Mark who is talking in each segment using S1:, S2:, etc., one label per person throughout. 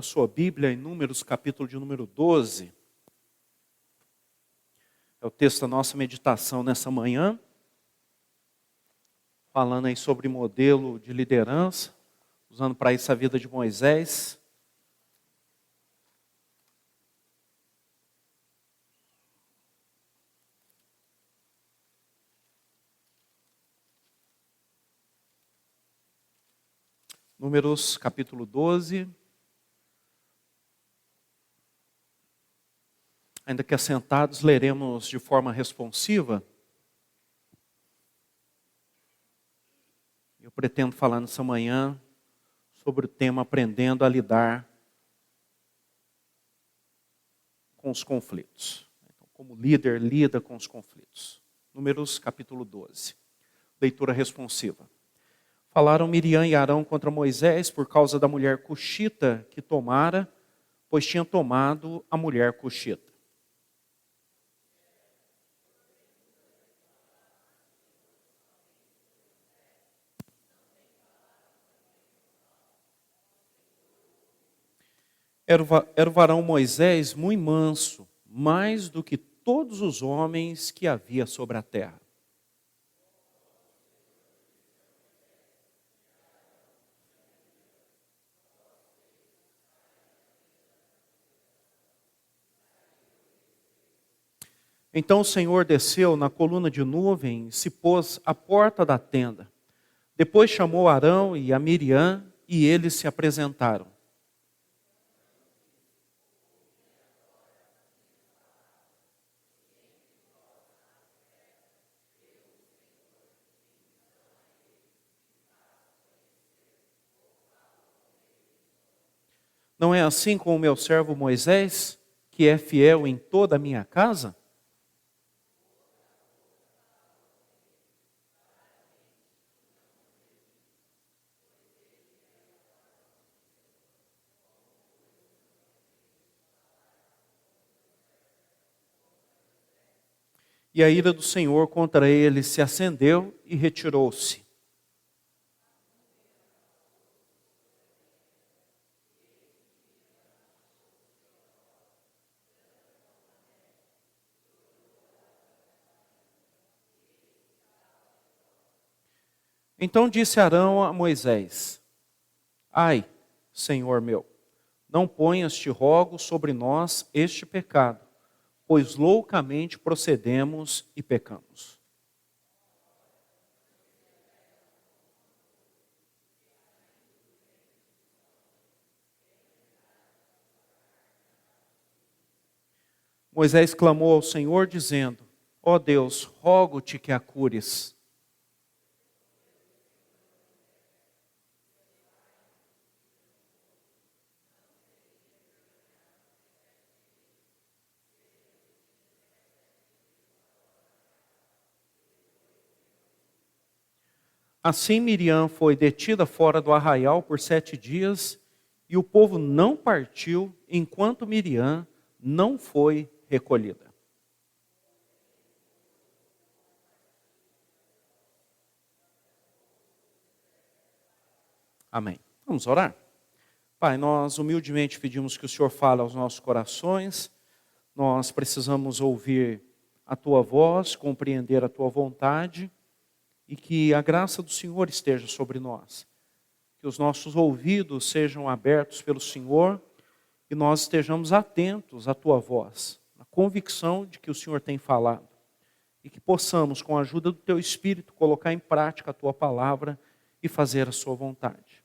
S1: para a sua Bíblia em Números, capítulo de número 12. É o texto da nossa meditação nessa manhã. Falando aí sobre modelo de liderança, usando para isso a vida de Moisés. Números, capítulo 12. Ainda que assentados, leremos de forma responsiva. Eu pretendo falar nessa manhã sobre o tema Aprendendo a Lidar com os Conflitos. Então, como líder, lida com os conflitos. Números, capítulo 12. Leitura responsiva. Falaram Miriam e Arão contra Moisés por causa da mulher cuxita que tomara, pois tinha tomado a mulher cuxita. Era o varão Moisés muito manso, mais do que todos os homens que havia sobre a terra. Então o Senhor desceu na coluna de nuvem e se pôs à porta da tenda. Depois chamou Arão e a Miriam e eles se apresentaram. Não é assim com o meu servo Moisés, que é fiel em toda a minha casa? E a ira do Senhor contra ele se acendeu e retirou-se. Então disse Arão a Moisés: Ai, Senhor meu, não ponhas, te rogo, sobre nós este pecado, pois loucamente procedemos e pecamos. Moisés clamou ao Senhor, dizendo: Ó Deus, rogo-te que a cures. Assim Miriam foi detida fora do arraial por 7 dias, e o povo não partiu enquanto Miriam não foi recolhida. Amém. Vamos orar? Pai, nós humildemente pedimos que o Senhor fale aos nossos corações. Nós precisamos ouvir a Tua voz, compreender a Tua vontade, e que a graça do Senhor esteja sobre nós. Que os nossos ouvidos sejam abertos pelo Senhor e nós estejamos atentos à Tua voz, na convicção de que o Senhor tem falado. E que possamos, com a ajuda do Teu Espírito, colocar em prática a Tua palavra e fazer a Sua vontade.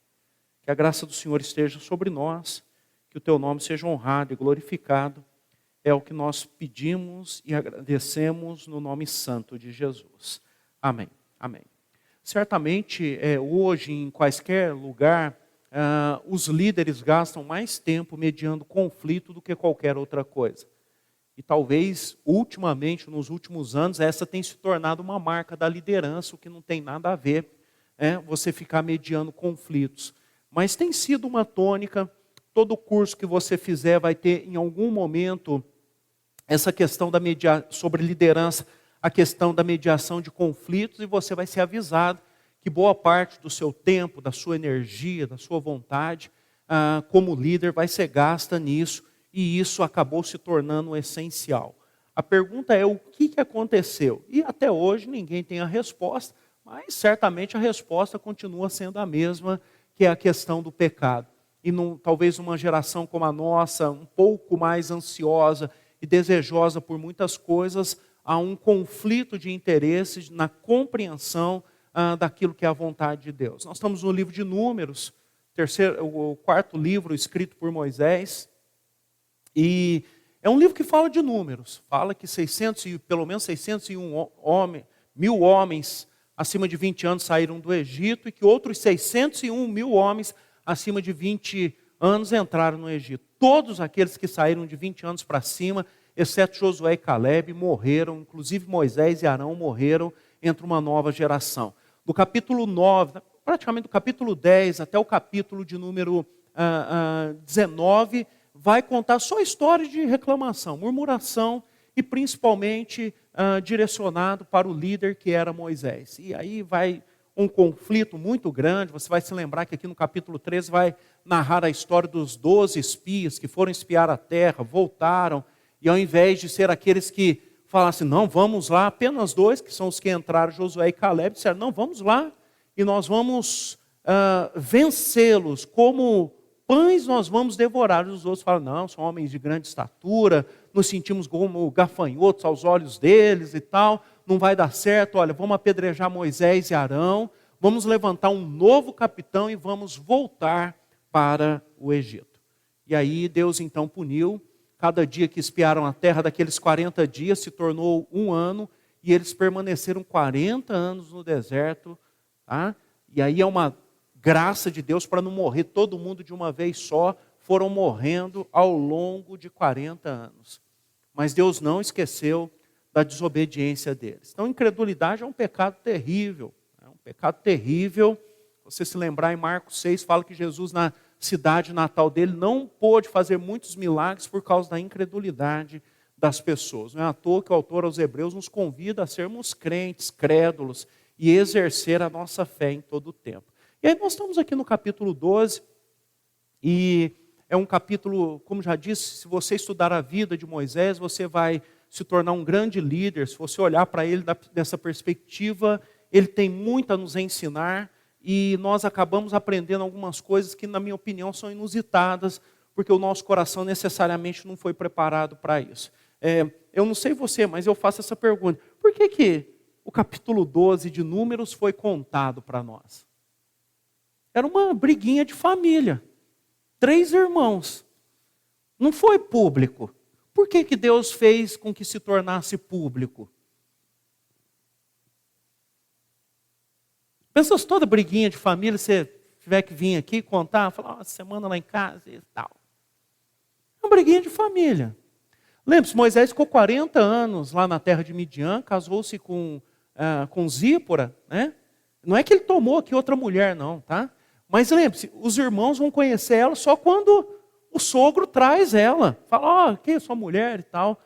S1: Que a graça do Senhor esteja sobre nós, que o Teu nome seja honrado e glorificado. É o que nós pedimos e agradecemos no nome santo de Jesus. Amém. Amém. Certamente, hoje, em quaisquer lugar, os líderes gastam mais tempo mediando conflito do que qualquer outra coisa. E talvez, ultimamente, nos últimos anos, essa tem se tornado uma marca da liderança, o que não tem nada a ver, você ficar mediando conflitos. Mas tem sido uma tônica, todo curso que você fizer vai ter, em algum momento, essa questão sobre liderança, a questão da mediação de conflitos, e você vai ser avisado que boa parte do seu tempo, da sua energia, da sua vontade, como líder, vai ser gasta nisso, e isso acabou se tornando essencial. A pergunta é o que aconteceu? E até hoje ninguém tem a resposta, mas certamente a resposta continua sendo a mesma, que é a questão do pecado. E talvez uma geração como a nossa, um pouco mais ansiosa e desejosa por muitas coisas, há um conflito de interesses na compreensão daquilo que é a vontade de Deus. Nós estamos no livro de Números, o quarto livro escrito por Moisés, e é um livro que fala de números, fala que pelo menos 601 mil homens acima de 20 anos saíram do Egito e que outros 601 mil homens acima de 20 anos entraram no Egito. Todos aqueles que saíram de 20 anos para cima, exceto Josué e Caleb, morreram, inclusive Moisés e Arão morreram, entre uma nova geração. Do capítulo 9, praticamente do capítulo 10 até o capítulo de número 19, vai contar só histórias de reclamação, murmuração e principalmente direcionado para o líder que era Moisés. E aí vai um conflito muito grande. Você vai se lembrar que aqui no capítulo 13 vai narrar a história dos 12 espias que foram espiar a terra, voltaram, e ao invés de ser aqueles que falassem, não, vamos lá, apenas 2, que são os que entraram, Josué e Caleb, disseram, não, vamos lá, e nós vamos vencê-los, como pães nós vamos devorar. Os outros falam, não, são homens de grande estatura, nos sentimos como gafanhotos aos olhos deles e tal, não vai dar certo, olha, vamos apedrejar Moisés e Arão, vamos levantar um novo capitão e vamos voltar para o Egito. E aí Deus então puniu, cada dia que espiaram a terra daqueles 40 dias se tornou um ano, e eles permaneceram 40 anos no deserto, tá? E aí é uma graça de Deus para não morrer todo mundo de uma vez só, foram morrendo ao longo de 40 anos. Mas Deus não esqueceu da desobediência deles. Então, incredulidade é um pecado terrível. É um pecado terrível. Você se lembrar em Marcos 6, fala que Jesus na cidade natal dele não pôde fazer muitos milagres por causa da incredulidade das pessoas. Não é à toa que o autor aos Hebreus nos convida a sermos crentes, crédulos, e exercer a nossa fé em todo o tempo. E aí nós estamos aqui no capítulo 12, e é um capítulo, como já disse, se você estudar a vida de Moisés, você vai se tornar um grande líder. Se você olhar para ele dessa perspectiva, ele tem muito a nos ensinar, e nós acabamos aprendendo algumas coisas que, na minha opinião, são inusitadas, porque o nosso coração necessariamente não foi preparado para isso. Eu não sei você, mas eu faço essa pergunta. Por que o capítulo 12 de Números foi contado para nós? Era uma briguinha de família. 3 irmãos. Não foi público. Por que Deus fez com que se tornasse público? Pensa se toda briguinha de família, você tiver que vir aqui contar, falar, semana lá em casa e tal. É uma briguinha de família. Lembre-se, Moisés ficou 40 anos lá na terra de Midian, casou-se com Zípora, né? Não é que ele tomou aqui outra mulher, não, tá? Mas lembre-se, os irmãos vão conhecer ela só quando o sogro traz ela. Fala, quem é sua mulher e tal.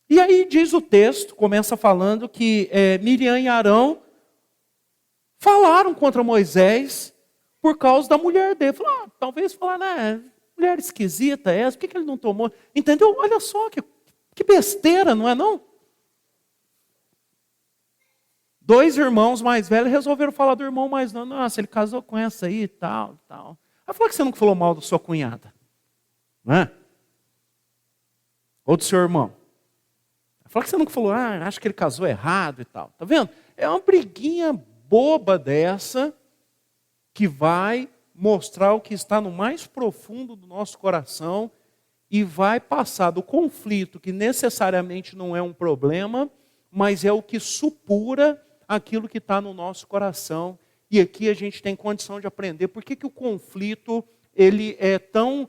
S1: E aí diz o texto, começa falando que Miriam e Arão falaram contra Moisés por causa da mulher dele. Falaram, talvez falaram, mulher esquisita essa, por que ele não tomou? Entendeu? Olha só, que besteira, não é não? 2 irmãos mais velhos resolveram falar do irmão mais novo. Nossa, ele casou com essa aí e tal, tal. Aí falou que você nunca falou mal da sua cunhada. Não é? Ou do seu irmão. Falou que você nunca falou, acho que ele casou errado e tal. Tá vendo? É uma briguinha boba dessa que vai mostrar o que está no mais profundo do nosso coração e vai passar do conflito, que necessariamente não é um problema, mas é o que supura aquilo que está no nosso coração. E aqui a gente tem condição de aprender por que o conflito ele é tão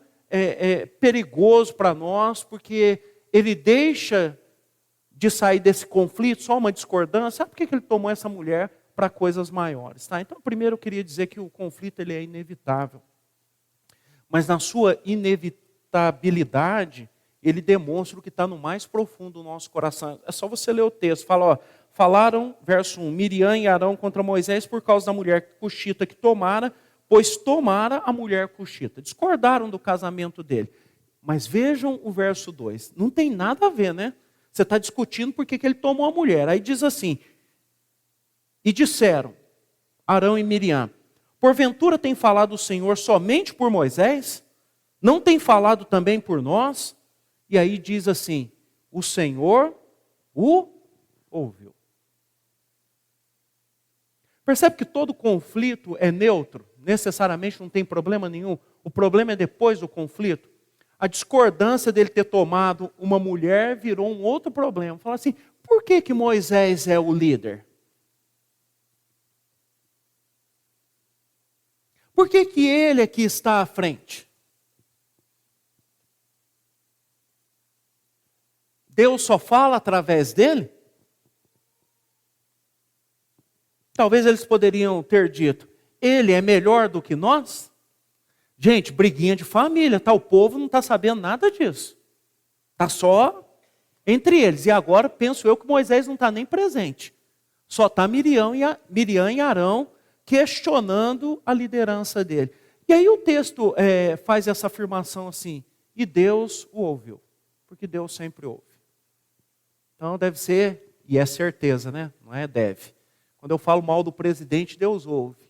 S1: perigoso para nós, porque ele deixa de sair desse conflito, só uma discordância. Sabe por que ele tomou essa mulher para coisas maiores? Tá? Então, primeiro eu queria dizer que o conflito ele é inevitável. Mas na sua inevitabilidade, ele demonstra o que está no mais profundo do nosso coração. É só você ler o texto. Fala, falaram, verso 1, Miriam e Arão contra Moisés por causa da mulher cuxita que tomara, pois tomara a mulher cuxita. Discordaram do casamento dele. Mas vejam o verso 2. Não tem nada a ver, né? Você está discutindo por que ele tomou a mulher. Aí diz assim, e disseram, Arão e Miriam, porventura tem falado o Senhor somente por Moisés? Não tem falado também por nós? E aí diz assim, o Senhor o ouviu. Percebe que todo conflito é neutro? Necessariamente não tem problema nenhum. O problema é depois do conflito. A discordância dele ter tomado uma mulher virou um outro problema. Fala assim, por que Moisés é o líder? Por que ele é que está à frente? Deus só fala através dele? Talvez eles poderiam ter dito, ele é melhor do que nós? Gente, briguinha de família, tá? O povo não está sabendo nada disso. Está só entre eles. E agora penso eu que Moisés não está nem presente. Só está Miriam e Arão questionando a liderança dele. E aí o texto faz essa afirmação assim, e Deus o ouviu. Porque Deus sempre ouve. Então deve ser, e é certeza, né? Não é deve. Quando eu falo mal do presidente, Deus ouve.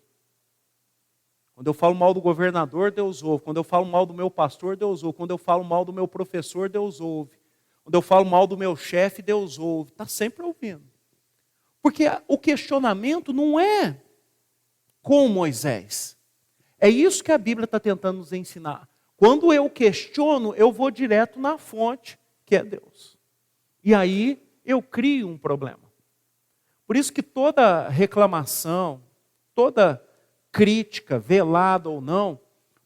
S1: Quando eu falo mal do governador, Deus ouve. Quando eu falo mal do meu pastor, Deus ouve. Quando eu falo mal do meu professor, Deus ouve. Quando eu falo mal do meu chefe, Deus ouve. Está sempre ouvindo. Porque o questionamento não é com Moisés. É isso que a Bíblia está tentando nos ensinar. Quando eu questiono, eu vou direto na fonte, que é Deus. E aí eu crio um problema. Por isso que toda reclamação, toda crítica, velada ou não,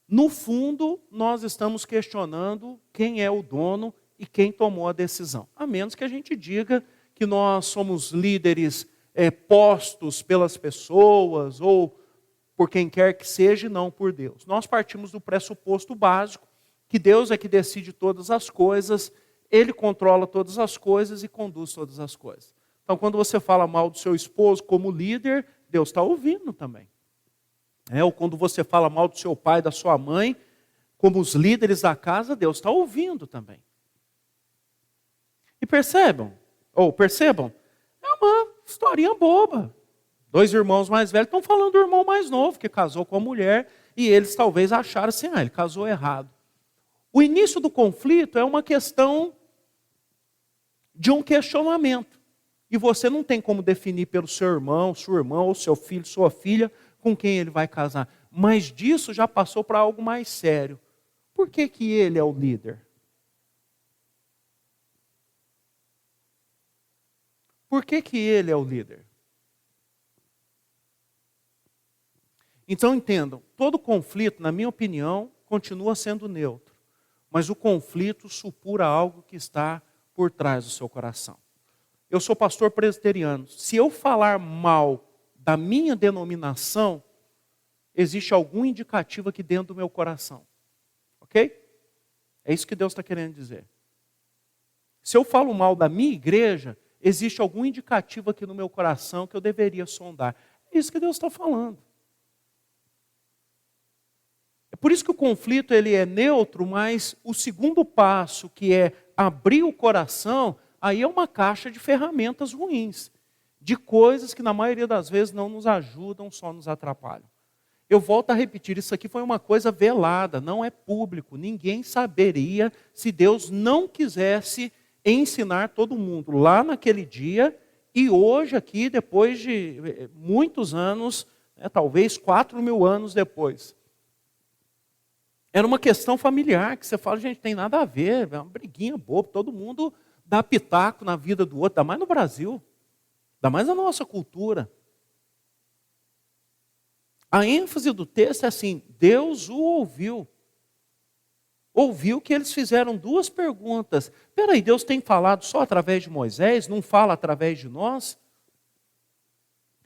S1: no fundo nós estamos questionando quem é o dono e quem tomou a decisão. A menos que a gente diga que nós somos líderes postos pelas pessoas ou por quem quer que seja e não por Deus. Nós partimos do pressuposto básico que Deus é que decide todas as coisas, Ele controla todas as coisas e conduz todas as coisas. Então, quando você fala mal do seu esposo como líder, Deus está ouvindo também. Ou quando você fala mal do seu pai, da sua mãe, como os líderes da casa, Deus está ouvindo também. E percebam, é uma historinha boba. 2 irmãos mais velhos estão falando do irmão mais novo, que casou com a mulher, e eles talvez acharam assim, ele casou errado. O início do conflito é uma questão de um questionamento. E você não tem como definir pelo seu irmão, sua irmã, ou seu filho, sua filha, com quem ele vai casar. Mas disso já passou para algo mais sério. Por que ele é o líder? Por que ele é o líder? Então entendam, todo conflito, na minha opinião, continua sendo neutro. Mas o conflito supura algo que está por trás do seu coração. Eu sou pastor presbiteriano. Se eu falar mal da minha denominação, existe algum indicativo aqui dentro do meu coração. Ok? É isso que Deus está querendo dizer. Se eu falo mal da minha igreja, existe algum indicativo aqui no meu coração que eu deveria sondar. É isso que Deus está falando. É por isso que o conflito ele é neutro, mas o segundo passo, que é abrir o coração, aí é uma caixa de ferramentas ruins, de coisas que na maioria das vezes não nos ajudam, só nos atrapalham. Eu volto a repetir, isso aqui foi uma coisa velada, não é público, ninguém saberia se Deus não quisesse ensinar todo mundo lá naquele dia e hoje aqui, depois de muitos anos, talvez 4.000 anos depois. Era uma questão familiar, que você fala, gente, tem nada a ver, é uma briguinha boba, todo mundo dá pitaco na vida do outro, ainda mais no Brasil, ainda mais na nossa cultura. A ênfase do texto é assim, Deus o ouviu. Ouviu que eles fizeram 2 perguntas. Peraí, Deus tem falado só através de Moisés, não fala através de nós?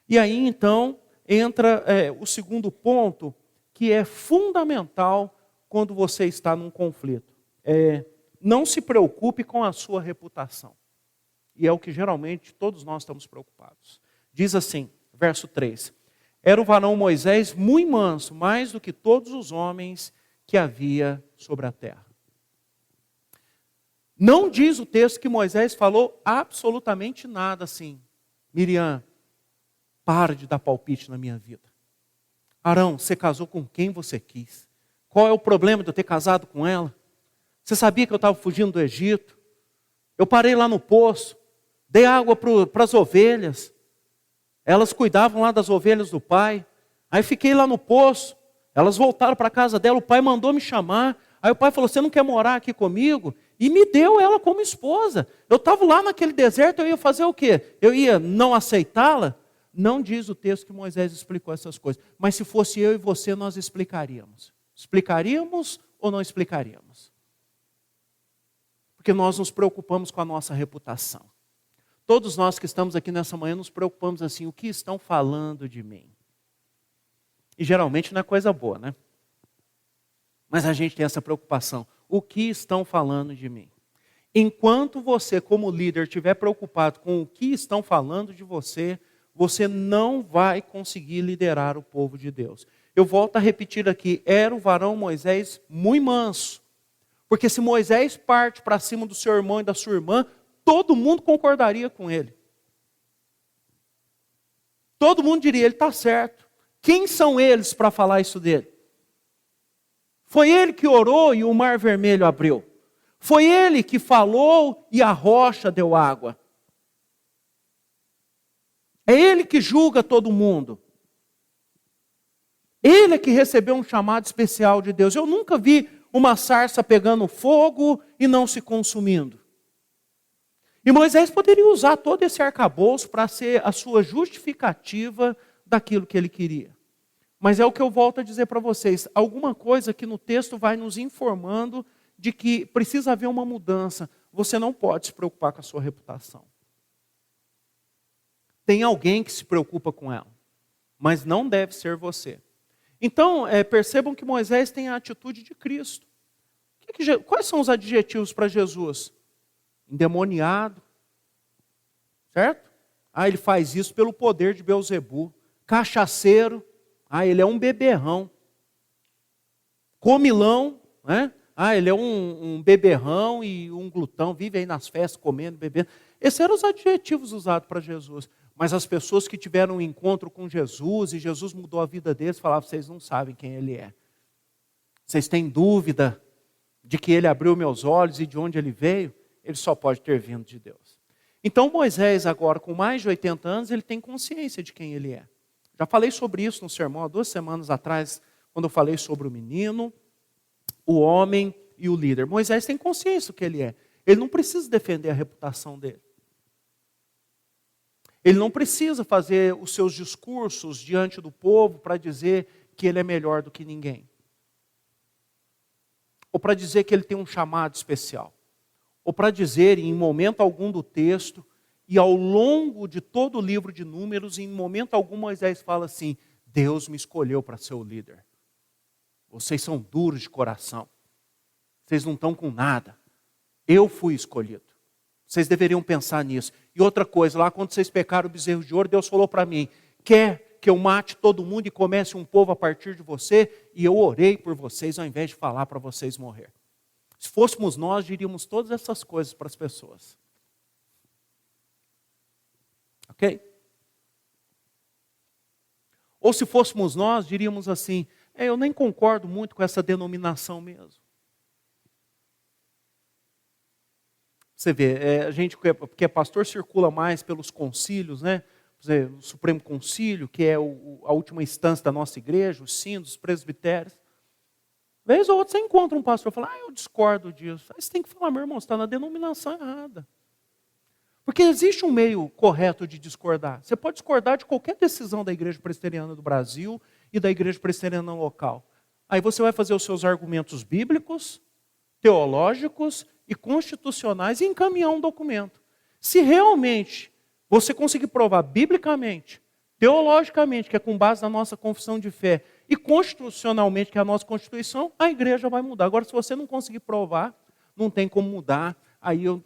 S1: E aí então entra o segundo ponto, que é fundamental quando você está num conflito. Não se preocupe com a sua reputação. E é o que geralmente todos nós estamos preocupados. Diz assim, verso 3. Era o varão Moisés muito manso, mais do que todos os homens que havia sobre a terra. Não diz o texto que Moisés falou absolutamente nada assim. Miriam, para de dar palpite na minha vida. Arão, você casou com quem você quis. Qual é o problema de eu ter casado com ela? Você sabia que eu estava fugindo do Egito? Eu parei lá no poço, dei água para as ovelhas. Elas cuidavam lá das ovelhas do pai. Aí fiquei lá no poço. Elas voltaram para a casa dela, o pai mandou me chamar. Aí o pai falou, você não quer morar aqui comigo? E me deu ela como esposa. Eu estava lá naquele deserto, eu ia fazer o quê? Eu ia não aceitá-la? Não diz o texto que Moisés explicou essas coisas. Mas se fosse eu e você, nós explicaríamos. Explicaríamos ou não explicaríamos? Porque nós nos preocupamos com a nossa reputação. Todos nós que estamos aqui nessa manhã nos preocupamos assim, o que estão falando de mim? E geralmente não é coisa boa, né? Mas a gente tem essa preocupação. O que estão falando de mim? Enquanto você, como líder, estiver preocupado com o que estão falando de você, você não vai conseguir liderar o povo de Deus. Eu volto a repetir aqui, era o varão Moisés muito manso. Porque se Moisés parte para cima do seu irmão e da sua irmã, todo mundo concordaria com ele. Todo mundo diria, ele está certo. Quem são eles para falar isso dele? Foi ele que orou e o mar vermelho abriu. Foi ele que falou e a rocha deu água. É ele que julga todo mundo. Ele é que recebeu um chamado especial de Deus. Eu nunca vi uma sarça pegando fogo e não se consumindo. E Moisés poderia usar todo esse arcabouço para ser a sua justificativa daquilo que ele queria. Mas é o que eu volto a dizer para vocês. Alguma coisa que no texto vai nos informando de que precisa haver uma mudança. Você não pode se preocupar com a sua reputação. Tem alguém que se preocupa com ela, mas não deve ser você. Então, percebam que Moisés tem a atitude de Cristo. Quais são os adjetivos para Jesus? Endemoniado, certo? Ele faz isso pelo poder de Beelzebu. Cachaceiro, ele é um beberrão. Comilão, né? Ele é um beberrão e um glutão, vive aí nas festas comendo, bebendo. Esses eram os adjetivos usados para Jesus. Mas as pessoas que tiveram um encontro com Jesus e Jesus mudou a vida deles, falavam, vocês não sabem quem ele é. Vocês têm dúvida de que ele abriu meus olhos e de onde ele veio? Ele só pode ter vindo de Deus. Então Moisés agora, com mais de 80 anos, ele tem consciência de quem ele é. Já falei sobre isso no sermão há 2 semanas atrás, quando eu falei sobre o menino, o homem e o líder. Moisés tem consciência do que ele é. Ele não precisa defender a reputação dele. Ele não precisa fazer os seus discursos diante do povo para dizer que ele é melhor do que ninguém. Ou para dizer que ele tem um chamado especial. Ou para dizer, em momento algum do texto, e ao longo de todo o livro de Números, em momento algum Moisés fala assim, Deus me escolheu para ser o líder. Vocês são duros de coração. Vocês não estão com nada. Eu fui escolhido. Vocês deveriam pensar nisso. E outra coisa, lá quando vocês pecaram o bezerro de ouro, Deus falou para mim, quer que eu mate todo mundo e comece um povo a partir de você? E eu orei por vocês ao invés de falar para vocês morrer. Se fôssemos nós, diríamos todas essas coisas para as pessoas. Ok? Ou se fôssemos nós, diríamos assim, eu nem concordo muito com essa denominação mesmo. Você vê, a gente que é pastor circula mais pelos concílios, né? O Supremo Concílio, que é a última instância da nossa igreja, os sínodos, os presbitérios. Vez ou outra você encontra um pastor e fala, eu discordo disso. Aí você tem que falar, meu irmão, você está na denominação errada. Porque existe um meio correto de discordar. Você pode discordar de qualquer decisão da Igreja Presbiteriana do Brasil e da Igreja Presbiteriana local. Aí você vai fazer os seus argumentos bíblicos, teológicos e constitucionais e encaminhar um documento. Se realmente você conseguir provar biblicamente, teologicamente, que é com base na nossa confissão de fé, e constitucionalmente, que é a nossa Constituição, a igreja vai mudar. Agora, se você não conseguir provar, não tem como mudar, aí eu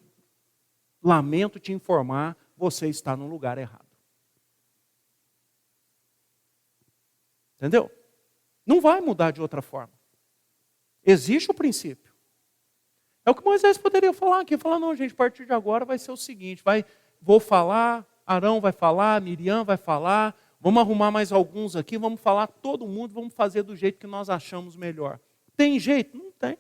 S1: lamento te informar, você está no lugar errado. Entendeu? Não vai mudar de outra forma. Existe o princípio. É o que Moisés poderia falar aqui. Falar, não, gente, a partir de agora vai ser o seguinte. Vou falar, Arão vai falar, Miriam vai falar. Vamos arrumar mais alguns aqui. Vamos falar todo mundo. Vamos fazer do jeito que nós achamos melhor. Tem jeito? Não tem.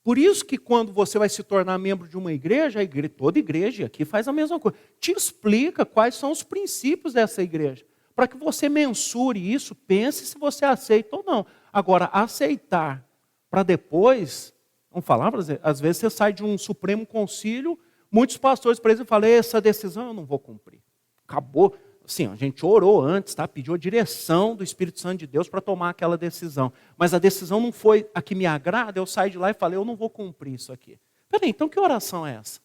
S1: Por isso que quando você vai se tornar membro de uma igreja, toda igreja aqui faz a mesma coisa. Te explica quais são os princípios dessa igreja. Para que você mensure isso, pense se você aceita ou não. Agora, aceitar para depois, vamos falar, às vezes você sai de um Supremo Concílio, muitos pastores, por exemplo, falam, essa decisão eu não vou cumprir. Acabou. Sim, a gente orou antes, tá? Pediu a direção do Espírito Santo de Deus para tomar aquela decisão. Mas a decisão não foi a que me agrada, eu saí de lá e falei, eu não vou cumprir isso aqui. Peraí, então que oração é essa?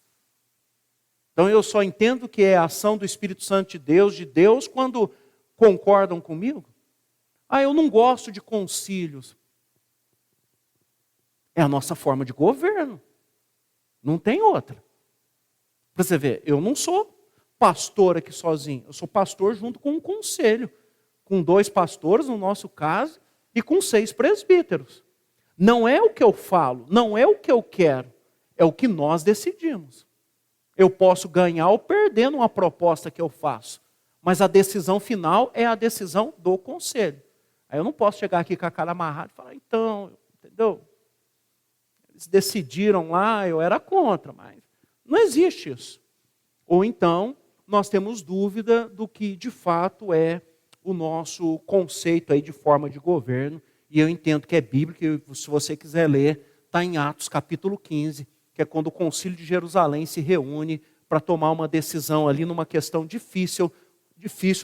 S1: Então eu só entendo que é a ação do Espírito Santo de Deus, quando concordam comigo? Eu não gosto de concílios. É a nossa forma de governo. Não tem outra. Para você ver, eu não sou pastor aqui sozinho. Eu sou pastor junto com um conselho. Com 2 pastores, no nosso caso, e com 6 presbíteros. Não é o que eu falo, não é o que eu quero. É o que nós decidimos. Eu posso ganhar ou perder numa proposta que eu faço. Mas a decisão final é a decisão do conselho. Aí eu não posso chegar aqui com a cara amarrada e falar, então, entendeu? Eles decidiram lá, eu era contra, mas não existe isso. Ou então, nós temos dúvida do que de fato é o nosso conceito aí de forma de governo. E eu entendo que é bíblico, e se você quiser ler, está em Atos capítulo 15, que é quando o Concílio de Jerusalém se reúne para tomar uma decisão ali numa questão difícil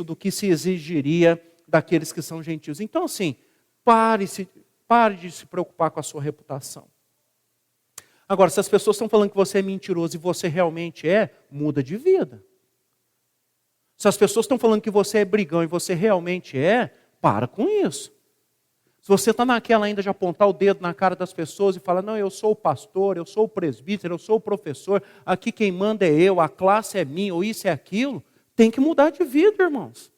S1: do que se exigiria daqueles que são gentios. Então, assim, pare de se preocupar com a sua reputação. Agora, se as pessoas estão falando que você é mentiroso e você realmente é, muda de vida. Se as pessoas estão falando que você é brigão e você realmente é, para com isso. Se você está naquela ainda de apontar o dedo na cara das pessoas e falar, não, eu sou o pastor, eu sou o presbítero, eu sou o professor, aqui quem manda é eu, a classe é minha, ou isso é aquilo, tem que mudar de vida, irmãos.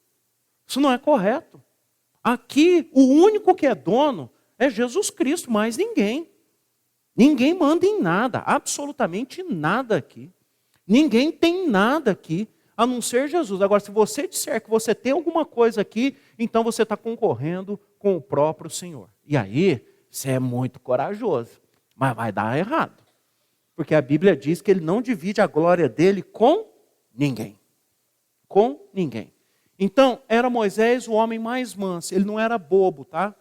S1: Isso não é correto. Aqui, o único que é dono é Jesus Cristo, mais ninguém. Ninguém manda em nada, absolutamente nada aqui. Ninguém tem nada aqui, a não ser Jesus. Agora, se você disser que você tem alguma coisa aqui, então você está concorrendo com o próprio Senhor. E aí, você é muito corajoso, mas vai dar errado. Porque a Bíblia diz que ele não divide a glória dele com ninguém. Com ninguém. Então, era Moisés o homem mais manso. Ele não era bobo, tá?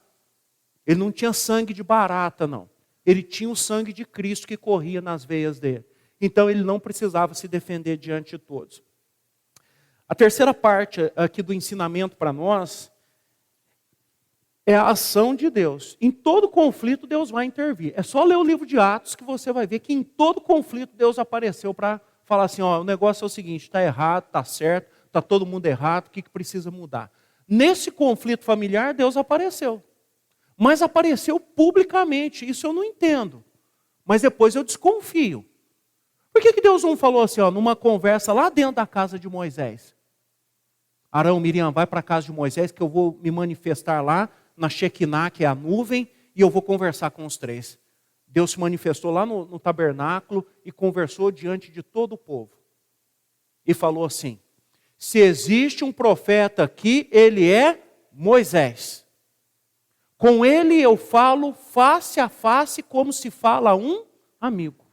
S1: Ele não tinha sangue de barata, não. Ele tinha o sangue de Cristo que corria nas veias dele. Então, ele não precisava se defender diante de todos. A terceira parte aqui do ensinamento para nós é a ação de Deus. Em todo conflito, Deus vai intervir. É só ler o livro de Atos que você vai ver que em todo conflito Deus apareceu para falar assim, o negócio é o seguinte, está errado, está certo, está todo mundo errado, o que precisa mudar? Nesse conflito familiar, Deus apareceu. Mas apareceu publicamente, isso eu não entendo. Mas depois eu desconfio. Por que Deus não falou assim, numa conversa lá dentro da casa de Moisés? Arão, Miriam, vai para a casa de Moisés que eu vou me manifestar lá na Shekinah, que é a nuvem, e eu vou conversar com os 3. Deus se manifestou lá no tabernáculo e conversou diante de todo o povo. E falou assim, se existe um profeta aqui, ele é Moisés. Com ele eu falo face a face como se fala a um amigo.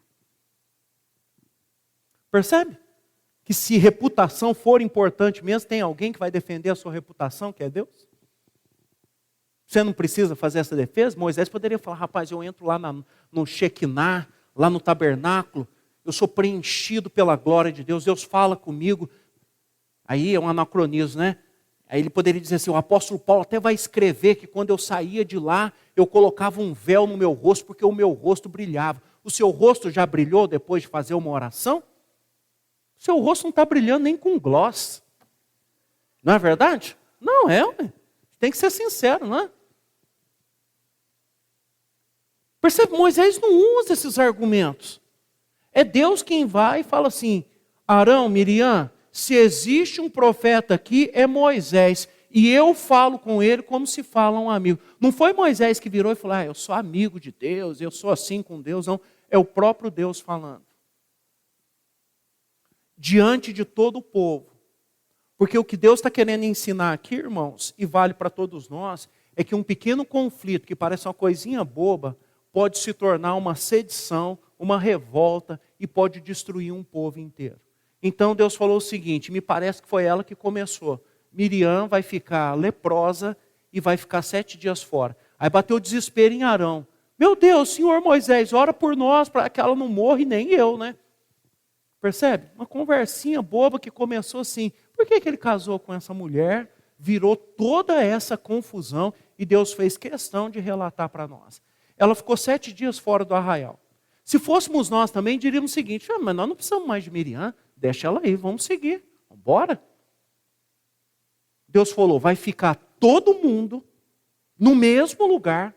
S1: Percebe? Que se reputação for importante mesmo, tem alguém que vai defender a sua reputação, que é Deus? Você não precisa fazer essa defesa? Moisés poderia falar, rapaz, eu entro lá no Shekinah, lá no tabernáculo, eu sou preenchido pela glória de Deus, Deus fala comigo. Aí é um anacronismo, né? Aí ele poderia dizer assim, o apóstolo Paulo até vai escrever que quando eu saía de lá, eu colocava um véu no meu rosto, porque o meu rosto brilhava. O seu rosto já brilhou depois de fazer uma oração? O seu rosto não está brilhando nem com gloss. Não é verdade? Não é, ué. Tem que ser sincero, não é? Percebe? Moisés não usa esses argumentos. É Deus quem vai e fala assim, Arão, Miriam, se existe um profeta aqui, é Moisés. E eu falo com ele como se fala um amigo. Não foi Moisés que virou e falou, eu sou amigo de Deus, eu sou assim com Deus. Não, é o próprio Deus falando. Diante de todo o povo. Porque o que Deus está querendo ensinar aqui, irmãos, e vale para todos nós, é que um pequeno conflito, que parece uma coisinha boba, pode se tornar uma sedição, uma revolta, e pode destruir um povo inteiro. Então Deus falou o seguinte, me parece que foi ela que começou. Miriam vai ficar leprosa e vai ficar 7 dias fora. Aí bateu o desespero em Arão. Meu Deus, Senhor Moisés, ora por nós para que ela não morra e nem eu, né? Percebe? Uma conversinha boba que começou assim. Por que ele casou com essa mulher? Virou toda essa confusão e Deus fez questão de relatar para nós. Ela ficou 7 dias fora do arraial. Se fôssemos nós também, diríamos o seguinte, mas nós não precisamos mais de Miriam, deixa ela aí, vamos seguir, vamos embora. Deus falou, vai ficar todo mundo no mesmo lugar,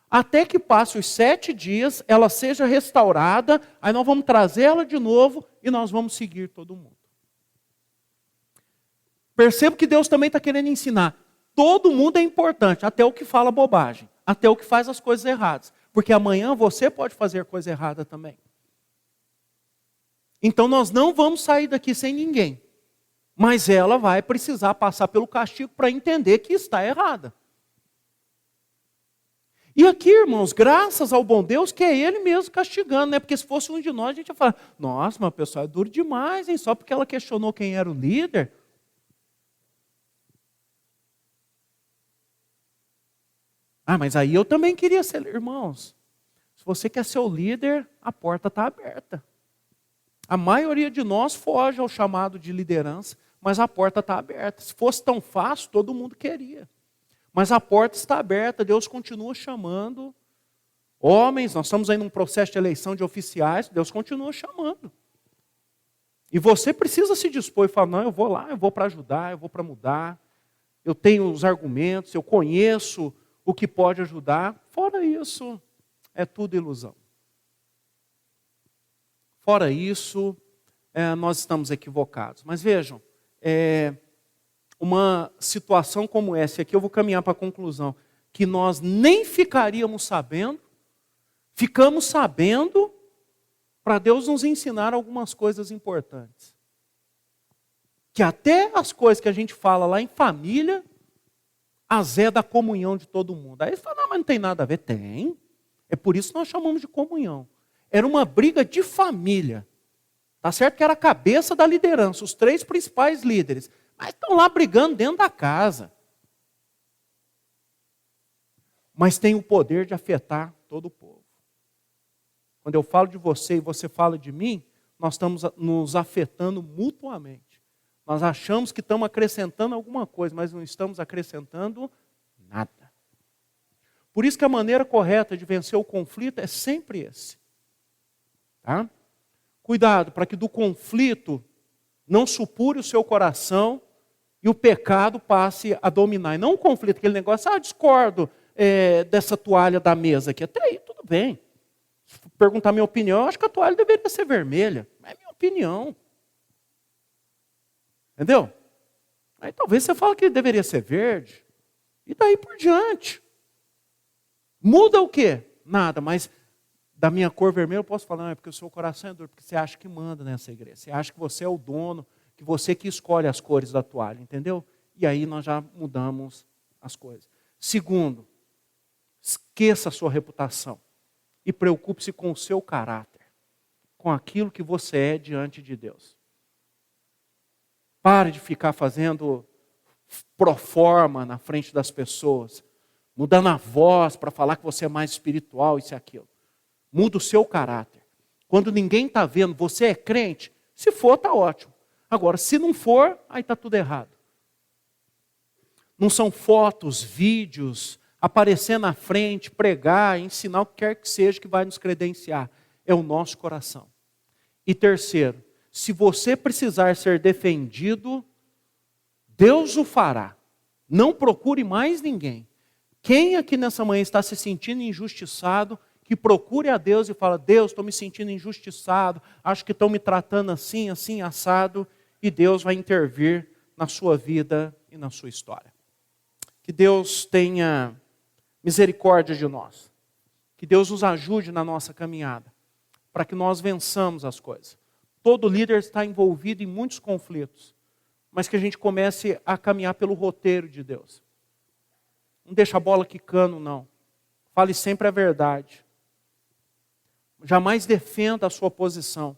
S1: até que passe os 7 dias, ela seja restaurada, aí nós vamos trazer ela de novo e nós vamos seguir todo mundo. Perceba que Deus também está querendo ensinar. Todo mundo é importante, até o que fala bobagem, até o que faz as coisas erradas. Porque amanhã você pode fazer coisa errada também. Então nós não vamos sair daqui sem ninguém. Mas ela vai precisar passar pelo castigo para entender que está errada. E aqui, irmãos, graças ao bom Deus que é Ele mesmo castigando, né? Porque se fosse um de nós, a gente ia falar, nossa, mas o pessoal é duro demais, hein? Só porque ela questionou quem era o líder. Mas aí eu também queria ser, irmãos. Se você quer ser o líder, a porta está aberta. A maioria de nós foge ao chamado de liderança, mas a porta está aberta. Se fosse tão fácil, todo mundo queria. Mas a porta está aberta, Deus continua chamando homens, nós estamos aí num processo de eleição de oficiais, Deus continua chamando. E você precisa se dispor e falar, não, eu vou lá, eu vou para ajudar, eu vou para mudar, eu tenho os argumentos, eu conheço o que pode ajudar. Fora isso, é tudo ilusão. Fora isso, nós estamos equivocados. Mas vejam, uma situação como essa, aqui eu vou caminhar para a conclusão, que nós nem ficaríamos sabendo, ficamos sabendo para Deus nos ensinar algumas coisas importantes. Que até as coisas que a gente fala lá em família, azeda a comunhão de todo mundo. Aí você fala, não, mas não tem nada a ver. Tem. É por isso que nós chamamos de comunhão. Era uma briga de família. Tá certo que era a cabeça da liderança, os 3 principais líderes. Mas estão lá brigando dentro da casa. Mas tem o poder de afetar todo o povo. Quando eu falo de você e você fala de mim, nós estamos nos afetando mutuamente. Nós achamos que estamos acrescentando alguma coisa, mas não estamos acrescentando nada. Por isso que a maneira correta de vencer o conflito é sempre esse. Tá? Cuidado para que do conflito não supure o seu coração e o pecado passe a dominar. E não o conflito, aquele negócio, discordo dessa toalha da mesa aqui. Até aí, tudo bem. Se perguntar a minha opinião, eu acho que a toalha deveria ser vermelha. É minha opinião. Entendeu? Aí talvez você fale que deveria ser verde. E daí por diante. Muda o quê? Nada, mas da minha cor vermelha eu posso falar, não, é porque o seu coração é duro, porque você acha que manda nessa igreja. Você acha que você é o dono, que você que escolhe as cores da toalha, entendeu? E aí nós já mudamos as coisas. Segundo, esqueça a sua reputação e preocupe-se com o seu caráter, com aquilo que você é diante de Deus. Pare de ficar fazendo proforma na frente das pessoas, mudando a voz para falar que você é mais espiritual, isso e aquilo. Muda o seu caráter. Quando ninguém está vendo, você é crente, se for, está ótimo. Agora, se não for, aí está tudo errado. Não são fotos, vídeos, aparecer na frente, pregar, ensinar o que quer que seja que vai nos credenciar. É o nosso coração. E terceiro, se você precisar ser defendido, Deus o fará. Não procure mais ninguém. Quem aqui nessa manhã está se sentindo injustiçado, que procure a Deus e fala, Deus, estou me sentindo injustiçado, acho que estão me tratando assim, assim, assado, e Deus vai intervir na sua vida e na sua história. Que Deus tenha misericórdia de nós. Que Deus nos ajude na nossa caminhada, para que nós vençamos as coisas. Todo líder está envolvido em muitos conflitos, mas que a gente comece a caminhar pelo roteiro de Deus. Não deixa a bola quicando, não. Fale sempre a verdade. Jamais defenda a sua posição.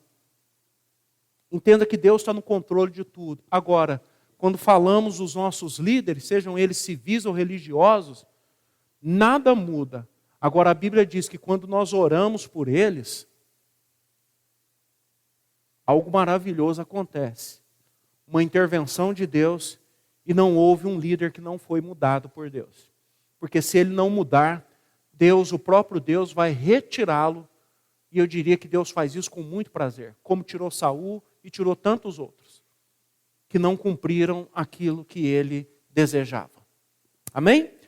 S1: Entenda que Deus está no controle de tudo. Agora, quando falamos dos nossos líderes, sejam eles civis ou religiosos, nada muda. Agora, a Bíblia diz que quando nós oramos por eles, algo maravilhoso acontece. Uma intervenção de Deus e não houve um líder que não foi mudado por Deus. Porque se ele não mudar, Deus, o próprio Deus, vai retirá-lo. E eu diria que Deus faz isso com muito prazer, como tirou Saul e tirou tantos outros, que não cumpriram aquilo que ele desejava. Amém?